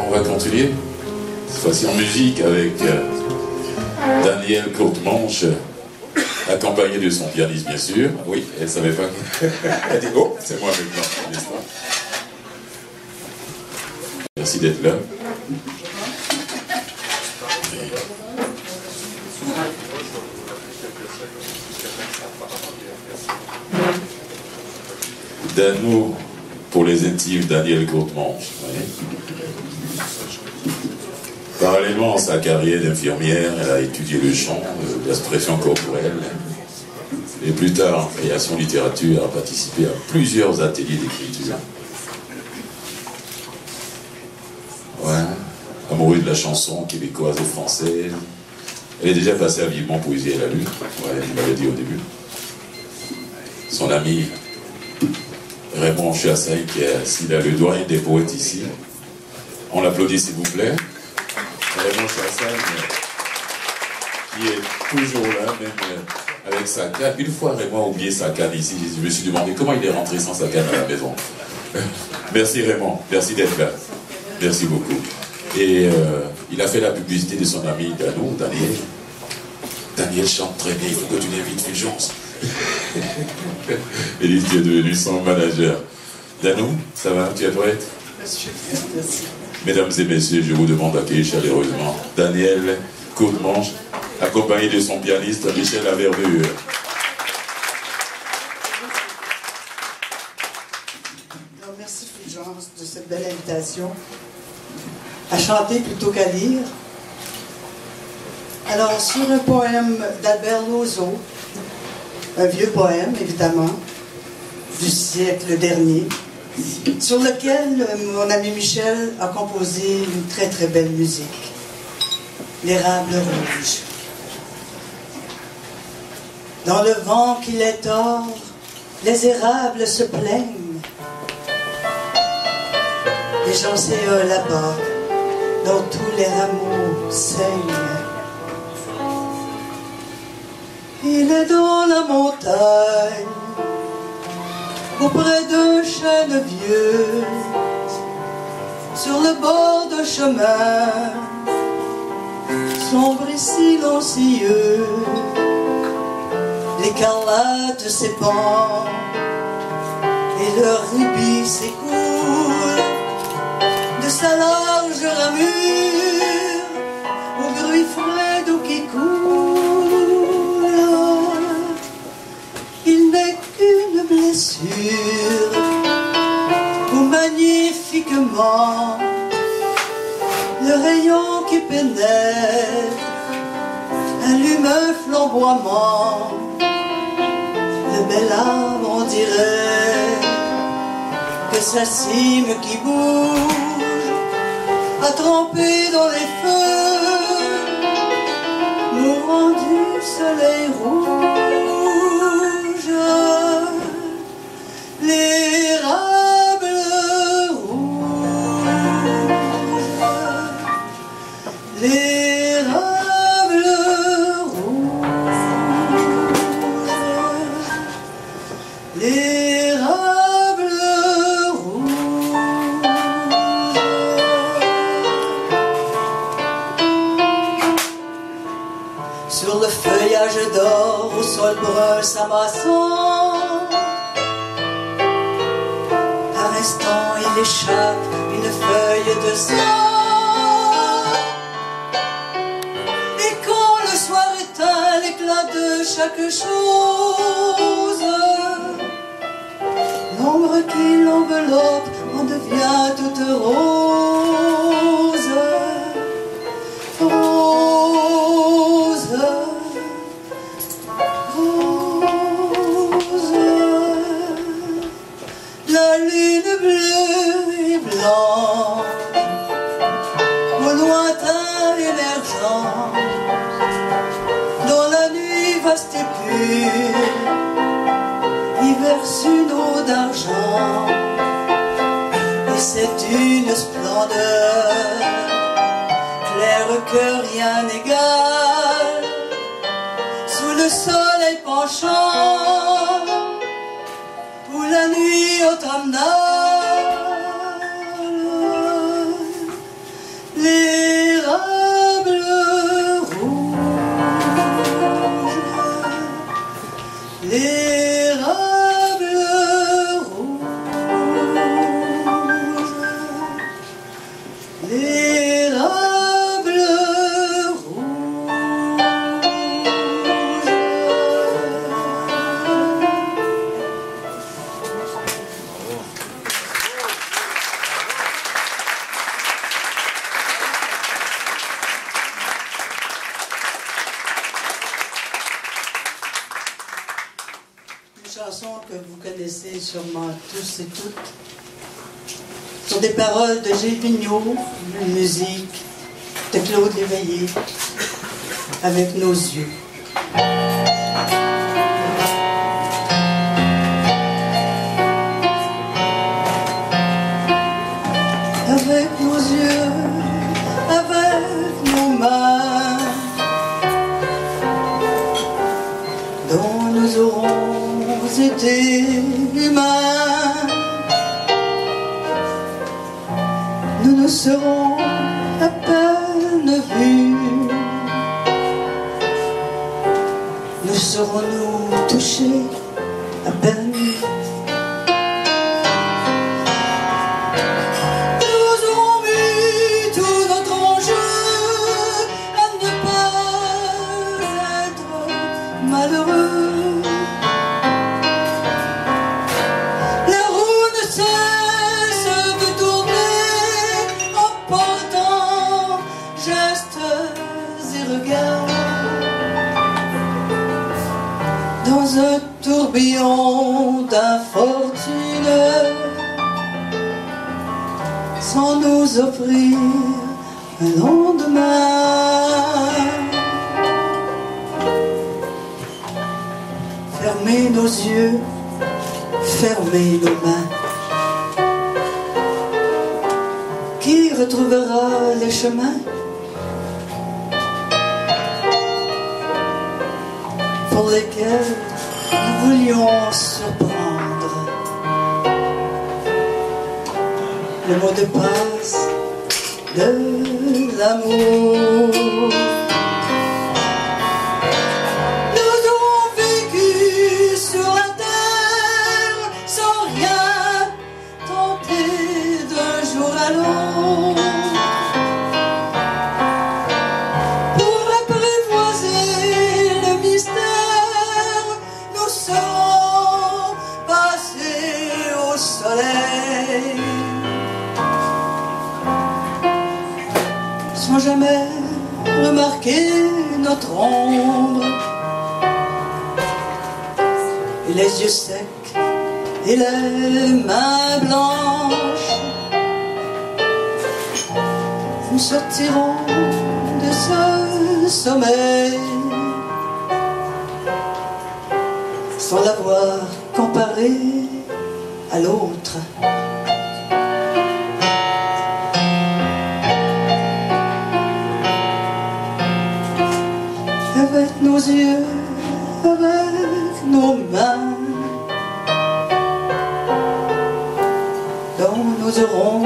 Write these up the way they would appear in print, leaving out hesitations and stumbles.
on va continuer. Cette fois-ci en musique avec Daniel Courtemanche, accompagné de son pianiste, bien sûr. Oui, elle ne savait pas. Elle dit, oh, c'est moi maintenant, n'est-ce pas? Merci d'être là. Danou, pour les intimes, Daniel Courtemanche. Parallèlement à sa carrière d'infirmière, elle a étudié le chant, l'expression corporelle. Et plus tard, en création littérature, a participé à plusieurs ateliers d'écriture. Ouais, amoureuse de la chanson québécoise et française. Elle est déjà passée à Vivement Poésie et la Lune. Ouais, je l'avais dit au début. Son ami Raymond Chassagne, qui est assis là, le doyen des poètes ici. On l'applaudit s'il vous plaît. Raymond Chassagne, qui est toujours là, même avec sa canne. Une fois Raymond a oublié sa canne ici, je me suis demandé comment il est rentré sans sa canne à la maison. Merci Raymond, merci d'être là. Merci beaucoup. Et il a fait la publicité de son ami Danou, Daniel. Daniel chante très bien, il faut que tu l'invites, Fulgence. Et il est devenu son manager. Danou, ça va, tu es prête? Merci. Mesdames et messieurs, je vous demande d'accueillir chaleureusement Daniel Courtemanche, accompagné de son pianiste Michel Avervure. Merci Fulgence de cette belle invitation à chanter plutôt qu'à lire. Alors, sur un poème d'Albert Loiseau, un vieux poème évidemment, du siècle dernier, sur lequel mon ami Michel a composé une très très belle musique, l'érable rouge. Dans le vent qui les tord, les érables se plaignent. Les gens s'éolent là-bas, dont tous les rameaux saignent. Il est dans la montagne, auprès d'un chêne vieux, sur le bord d'un chemin, sombre et silencieux. L'écarlate s'épand et le rubis s'écoule de sa large ramure au bruit frais d'eau qui coule. Il n'est qu'une blessure où magnifiquement le rayon qui pénètre allume un flamboiement. Le bel arbre, on dirait que sa cime qui bouge a trempé dans les feux, mourant du soleil rouge. L'érable rouge, l'érable rouge, l'érable rouge. Sur le feuillage d'or, au sol brun s'amassant, par instant il échappe une feuille de sang. Et quand le soir éteint l'éclat de chaque chose, l'ombre qui l'enveloppe en devient toute rose. Rose, rose. La lune bleue et blanche, au lointain émergeant, dans la nuit vaste et pure, y verse une eau d'argent. Et c'est une splendeur claire que rien n'égale, sous le soleil penchant, où la nuit automnale sûrement tous et toutes, sur des paroles de Gilles Vigneault, une musique de Claude Léveillé, avec nos yeux. Avec nos yeux, avec nos mains, dont nous aurons été humains, nous nous serons à peine vus. Nous serons-nous touchés à peine? Nous aurons mis tout notre enjeu à ne pas être malheureux. La roue ne cesse de tourner en portant gestes et regards dans un tourbillon d'infortune, sans nous offrir un lendemain. Fermez nos yeux, fermez nos mains. Qui retrouvera les chemins pour lesquels nous voulions surprendre? Le mot de passe de l'amour. Nous avons vécu sur la terre sans rien tenter d'un jour à l'autre. Pour apprivoiser le mystère, nous serons passés au soleil, sans jamais remarquer notre ombre, et les yeux secs et les mains blanches. Nous sortirons de ce sommeil sans l'avoir comparé à l'autre. Avec nos yeux, avec nos mains, dont nous aurons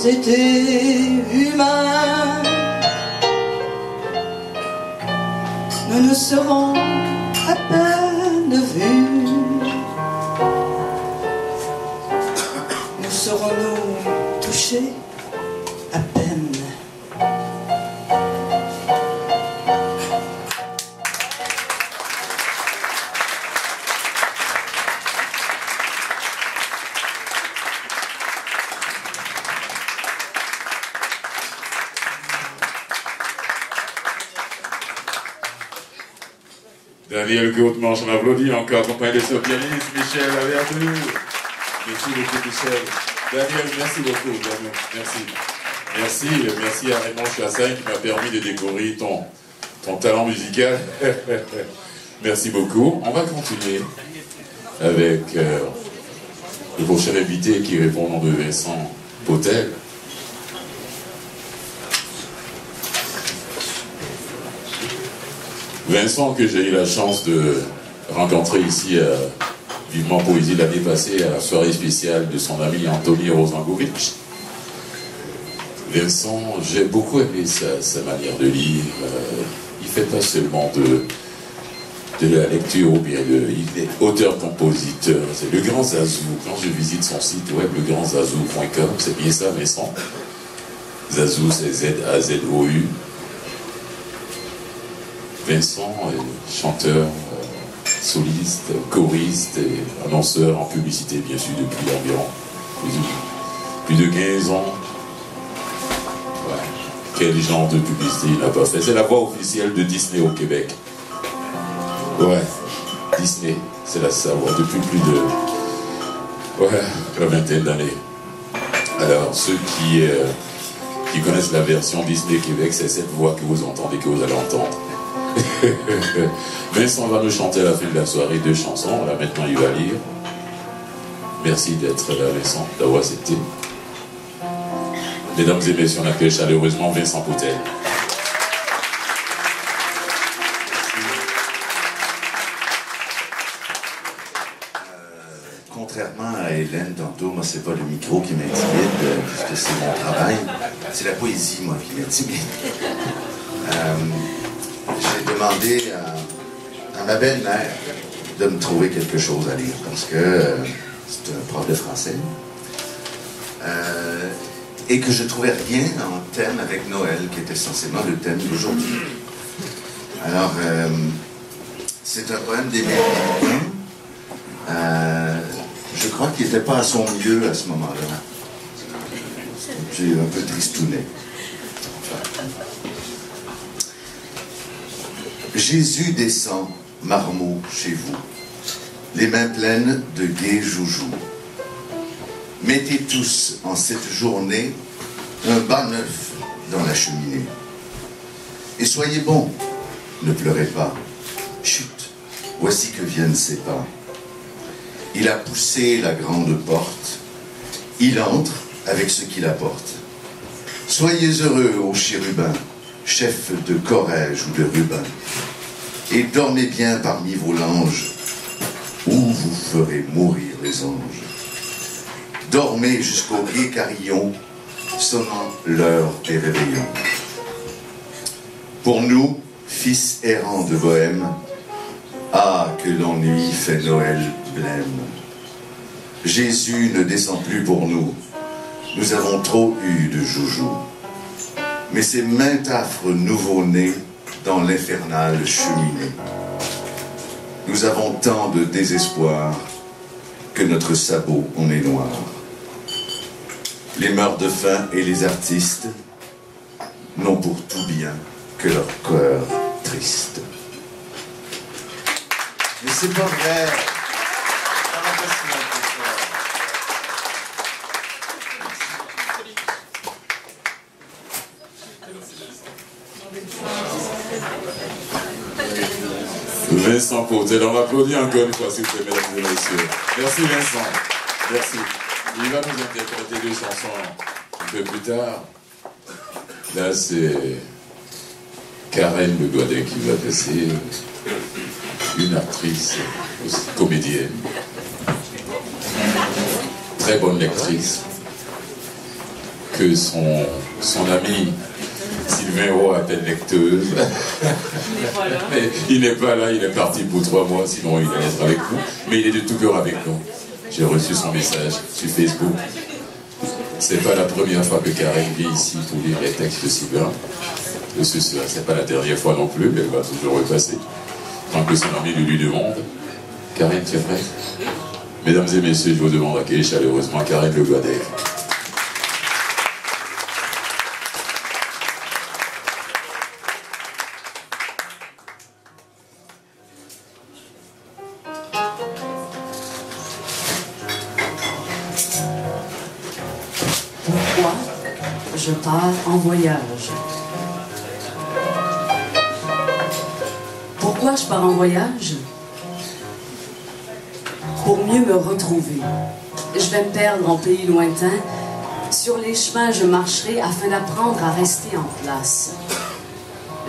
été humains, nous nous serons à peine vus. Nous serons-nous touchés à peine? Daniel Gautmanche, on applaudit encore, accompagné de ce pianiste, Michel Avertu. Merci beaucoup, Michel. Daniel, merci beaucoup, Daniel. Merci. Merci à Raymond Chassagne qui m'a permis de découvrir ton talent musical. Merci beaucoup. On va continuer avec le prochain invité qui répond au nom de Vincent Potel. Vincent, que j'ai eu la chance de rencontrer ici à Vivement Poésie l'année passée à la soirée spéciale de son ami Anthony Rosangovitch. Vincent, j'ai beaucoup aimé sa manière de lire. Il ne fait pas seulement de la lecture, ou bien il est auteur-compositeur. C'est le Grand Zazou. Quand je visite son site web, legrandzazou.com, c'est bien ça, Vincent. Zazou, c'est Z-A-Z-O-U. Vincent est chanteur, soliste, choriste et annonceur en publicité, bien sûr, depuis environ plus de 15 ans. Ouais. Quel genre de publicité il n'a pas fait? C'est la voix officielle de Disney au Québec. Ouais, Disney, c'est sa voix depuis plus Ouais, la vingtaine d'années. Alors, ceux qui connaissent la version Disney Québec, c'est cette voix que vous entendez, que vous allez entendre. Vincent va nous chanter à la fin de la soirée 2 chansons. Là, maintenant, il va lire. Merci d'être là, Vincent, d'avoir accepté. Mesdames et messieurs, on accueille chaleureusement Vincent Poutel. Contrairement à Hélène tantôt, moi c'est pas le micro qui m'intimide, puisque c'est mon travail. C'est la poésie, moi, qui m'intimide. J'ai demandé à ma belle-mère de me trouver quelque chose à lire, parce que c'est un prof de français. Et que je trouvais rien en thème avec Noël, qui était censément le thème d'aujourd'hui. Alors, c'est un poème d'Émile Picquin. Je crois qu'il n'était pas à son mieux à ce moment-là. J'ai un peu tristouné. Jésus descend, marmot, chez vous, les mains pleines de gais joujoux. Mettez tous en cette journée un bas neuf dans la cheminée. Et soyez bons, ne pleurez pas. Chut, voici que viennent ses pas. Il a poussé la grande porte. Il entre avec ce qu'il apporte. Soyez heureux, ô chérubins, chefs de Corrège ou de Rubin, et dormez bien parmi vos langes, où vous ferez mourir les anges. Dormez jusqu'au gai carillon, sonnant l'heure des réveillons. Pour nous, fils errants de Bohème, ah, que l'ennui fait Noël blême. Jésus ne descend plus pour nous. Nous avons trop eu de joujoux. Mais c'est maint affre nouveau-né dans l'infernale cheminée. Nous avons tant de désespoir que notre sabot en est noir. Les meurt-de-faim et les artistes n'ont pour tout bien que leur cœur triste. Mais c'est pas vrai. Ça va pas si mal que ça. Vincent Poutel, on m'applaudit encore une fois, s'il vous plaît, mesdames et messieurs. Merci Vincent. Merci. Il va nous interpréter 2 chansons un peu plus tard. Là, c'est Karen Le Godet qui va passer. Une actrice, aussi comédienne, très bonne lectrice, que son ami Sylvain Roy appelle lecteuse. Mais il n'est pas là, il est parti pour 3 mois, sinon il allait être avec nous. Mais il est de tout cœur avec nous. J'ai reçu son message sur Facebook. C'est pas la première fois que Karen vient ici pour lire les textes de Sylvain. C'est pas la dernière fois non plus, mais elle va toujours repasser. Tant que son ami lui demande. Karen, tu es prête? Mesdames et messieurs, je vous demande à accueillir chaleureusement Karen Le Godet. Pourquoi je pars en voyage? Pourquoi je pars en voyage? Pour mieux me retrouver. Je vais me perdre en pays lointain. Sur les chemins, je marcherai afin d'apprendre à rester en place.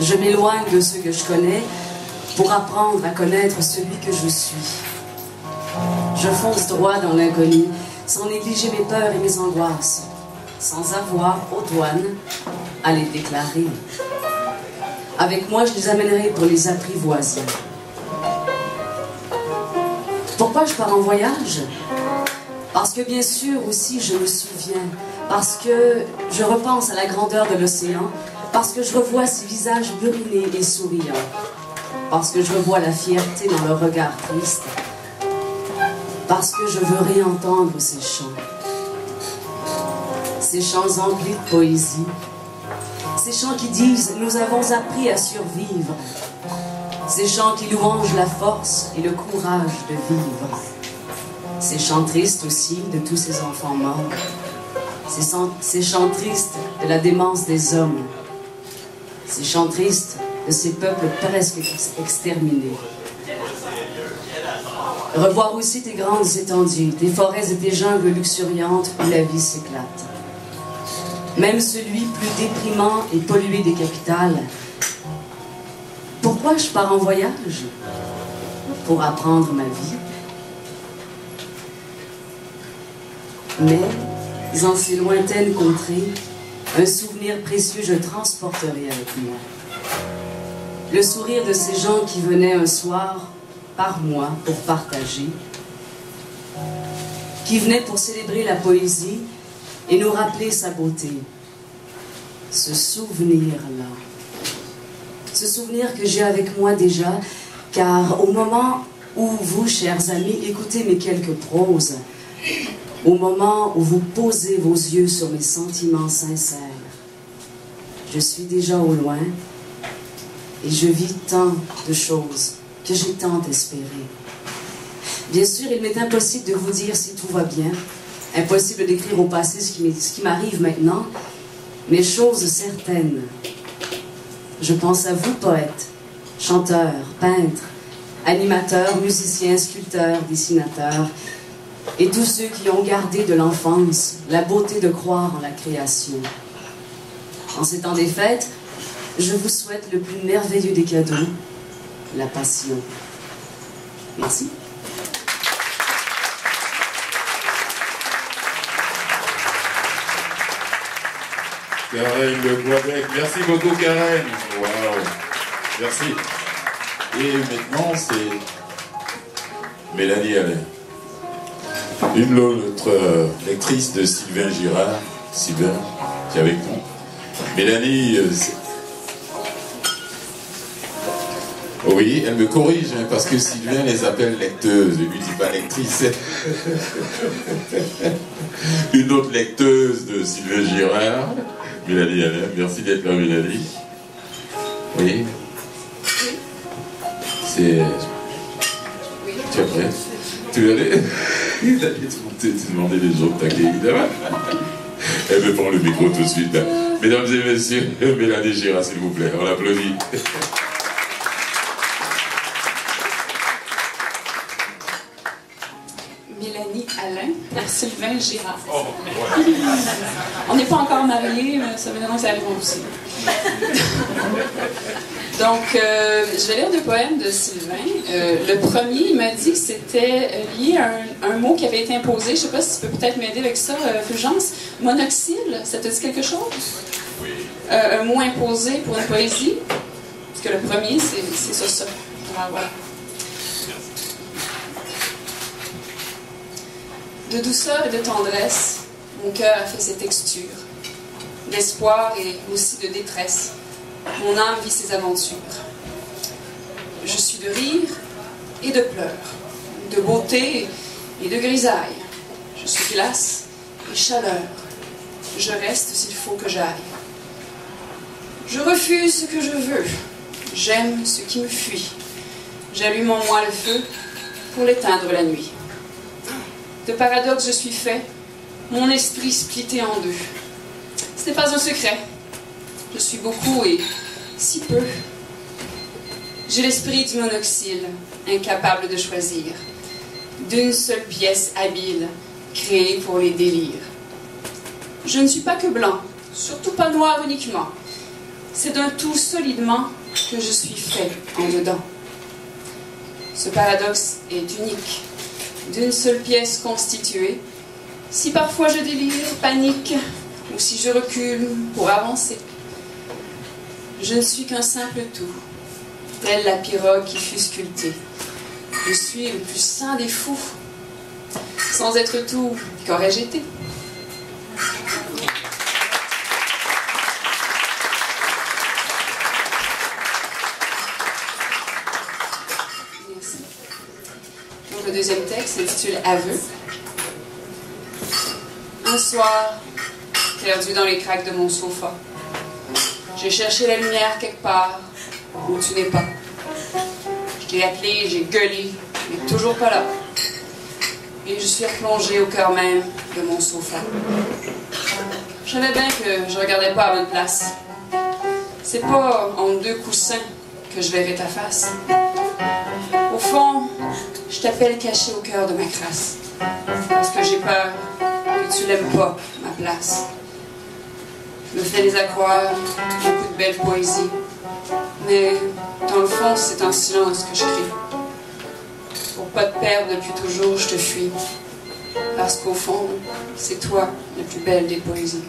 Je m'éloigne de ceux que je connais pour apprendre à connaître celui que je suis. Je fonce droit dans l'inconnu, sans négliger mes peurs et mes angoisses, sans avoir aux douanes à les déclarer. Avec moi, je les amènerai pour les apprivoiser. Pourquoi je pars en voyage? Parce que bien sûr aussi je me souviens, parce que je repense à la grandeur de l'océan, parce que je revois ces visages burinés et souriants, parce que je revois la fierté dans leur regard triste, parce que je veux réentendre ces chants emplis de poésie, ces chants qui disent « Nous avons appris à survivre », ces chants qui louangent la force et le courage de vivre, Ces chants tristes aussi de tous ces enfants morts. Ces chants tristes de la démence des hommes. Ces chants tristes de ces peuples presque exterminés. Revoir aussi tes grandes étendues, tes forêts et tes jungles luxuriantes où la vie s'éclate. Même celui plus déprimant et pollué des capitales. Pourquoi je pars en voyage? Pour apprendre ma vie. Mais, en ces lointaines contrées, un souvenir précieux je transporterai avec moi. Le sourire de ces gens qui venaient un soir par mois pour partager, qui venaient pour célébrer la poésie et nous rappeler sa beauté. Ce souvenir-là. Ce souvenir que j'ai avec moi déjà, car au moment où vous, chers amis, écoutez mes quelques proses, au moment où vous posez vos yeux sur mes sentiments sincères, je suis déjà au loin et je vis tant de choses que j'ai tant espéré. Bien sûr, il m'est impossible de vous dire si tout va bien, impossible d'écrire au passé ce qui m'arrive maintenant, mais chose certaine, je pense à vous, poètes, chanteurs, peintres, animateurs, musiciens, sculpteurs, dessinateurs, et tous ceux qui ont gardé de l'enfance la beauté de croire en la création. En ces temps des fêtes, je vous souhaite le plus merveilleux des cadeaux, la passion. Merci. Karen Le Boisbec, merci beaucoup Karen. Wow. Merci. Et maintenant c'est Mélanie Alain. Une autre lectrice de Sylvain Girard, Sylvain, qui est avec nous. Mélanie, oui, elle me corrige, hein, parce que Sylvain les appelle lecteuses, il lui dit pas lectrice. Une autre lecteuse de Sylvain Girard, Mélanie Alain, merci d'être là Mélanie. Oui. C'est... Tu es prête? Tu veux aller? Il allait te demander les autres taquets, évidemment. Elle me prend le micro tout de suite. Mesdames et messieurs, Mélanie Girard, s'il vous plaît, on l'applaudit. Mélanie Alain, par Sylvain Girard. Oh, ouais. On n'est pas encore mariés, mais ça veut dire que ça arrive aussi. Donc, je vais lire deux poèmes de Sylvain. Le premier, il m'a dit que c'était lié à un mot qui avait été imposé. Je ne sais pas si tu peux peut-être m'aider avec ça, Fulgence. Monoxyle, ça te dit quelque chose? Oui. Un mot imposé pour une poésie? Parce que le premier, c'est ça. Alors, voilà. De douceur et de tendresse, mon cœur a fait ses textures. D'espoir et aussi de détresse, mon âme vit ses aventures. Je suis de rire et de pleurs, de beauté et de grisaille. Je suis glace et chaleur. Je reste s'il faut que j'aille. Je refuse ce que je veux. J'aime ce qui me fuit. J'allume en moi le feu pour l'éteindre la nuit. De paradoxe je suis fait, mon esprit splitté en deux. Ce n'est pas un secret. Je suis beaucoup et si peu. J'ai l'esprit du monoxyle, incapable de choisir, d'une seule pièce habile, créée pour les délires. Je ne suis pas que blanc, surtout pas noir uniquement. C'est d'un tout solidement que je suis fait en dedans. Ce paradoxe est unique, d'une seule pièce constituée. Si parfois je délire, panique, ou si je recule pour avancer, je ne suis qu'un simple tout, telle la pirogue qui fut sculptée. Je suis le plus saint des fous, sans être tout, qu'aurais-je été? Merci. Donc le deuxième texte s'intitule Aveu. Un soir, perdu dans les craques de mon sofa, j'ai cherché la lumière quelque part où tu n'es pas. Je t'ai appelé, j'ai gueulé, mais toujours pas là. et je suis replongée au cœur même de mon sofa. Je savais bien que je regardais pas à bonne place. C'est pas entre deux coussins que je verrai ta face. Au fond, je t'appelle caché au cœur de ma crasse, parce que j'ai peur que tu l'aimes pas, ma place. Je me fais des accroires, beaucoup de belle poésie, mais dans le fond, c'est en silence que je crie. Pour pas te perdre depuis toujours, je te fuis, parce qu'au fond, c'est toi la plus belle des poésies.